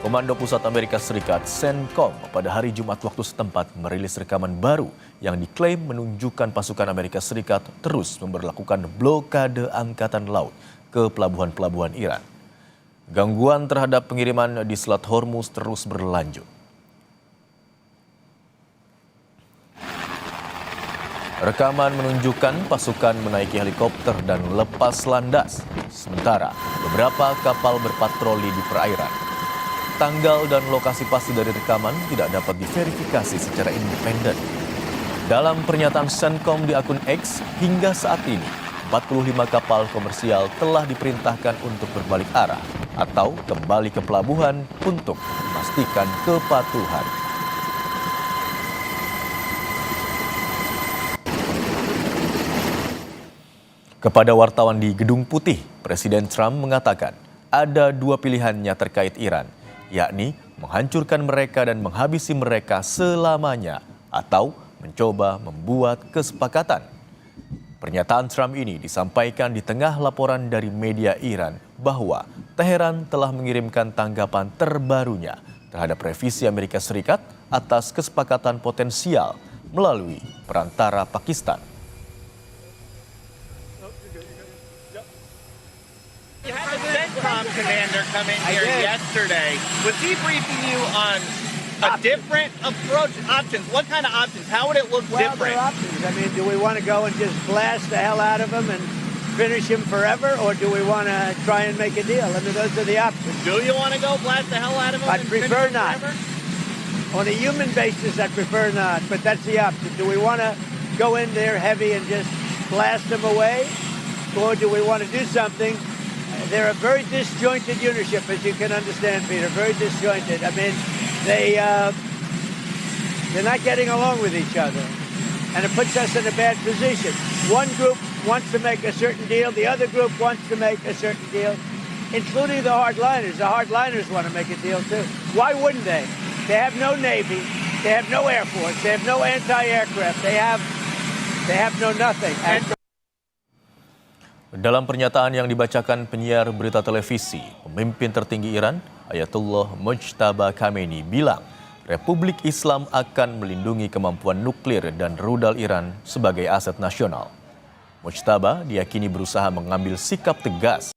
Komando Pusat Amerika Serikat CENTCOM pada hari Jumat waktu setempat merilis rekaman baru yang diklaim menunjukkan pasukan Amerika Serikat terus memberlakukan blokade angkatan laut ke pelabuhan-pelabuhan Iran. Gangguan terhadap pengiriman di Selat Hormuz terus berlanjut. Rekaman menunjukkan pasukan menaiki helikopter dan lepas landas, sementara beberapa kapal berpatroli di perairan. Tanggal dan lokasi pasti dari rekaman tidak dapat diverifikasi secara independen. Dalam pernyataan CENTCOM di akun X, hingga saat ini 45 kapal komersial telah diperintahkan untuk berbalik arah atau kembali ke pelabuhan untuk memastikan kepatuhan. Kepada wartawan di Gedung Putih, Presiden Trump mengatakan ada dua pilihannya terkait Iran, yakni menghancurkan mereka dan menghabisi mereka selamanya atau mencoba membuat kesepakatan. Pernyataan Trump ini disampaikan di tengah laporan dari media Iran bahwa Teheran telah mengirimkan tanggapan terbarunya terhadap revisi Amerika Serikat atas kesepakatan potensial melalui perantara Pakistan. You had the CENTCOM commander come in here yesterday. Was he briefing you on a different approach, options? What kind of options? How would it look different? There are options. I mean, do we want to go and just blast the hell out of him and finish him forever, or do we want to try and make a deal? I mean, those are the options. Do you want to go blast the hell out of him? I'd prefer not. On a human basis, I prefer not, but that's the option. Do we want to go in there heavy and just blast him away, or do we want to do something? They're a very disjointed unitship, as you can understand, Peter. Very disjointed. I mean, they're not getting along with each other, and it puts us in a bad position. One group wants to make a certain deal, the other group wants to make a certain deal, including the hardliners. The hardliners want to make a deal too. Why wouldn't they? They have no Navy, they have no Air Force, they have no anti-aircraft, they have no nothing. Dalam pernyataan yang dibacakan penyiar berita televisi, pemimpin tertinggi Iran, Ayatollah Mojtaba Khamenei bilang Republik Islam akan melindungi kemampuan nuklir dan rudal Iran sebagai aset nasional. Mojtaba diyakini berusaha mengambil sikap tegas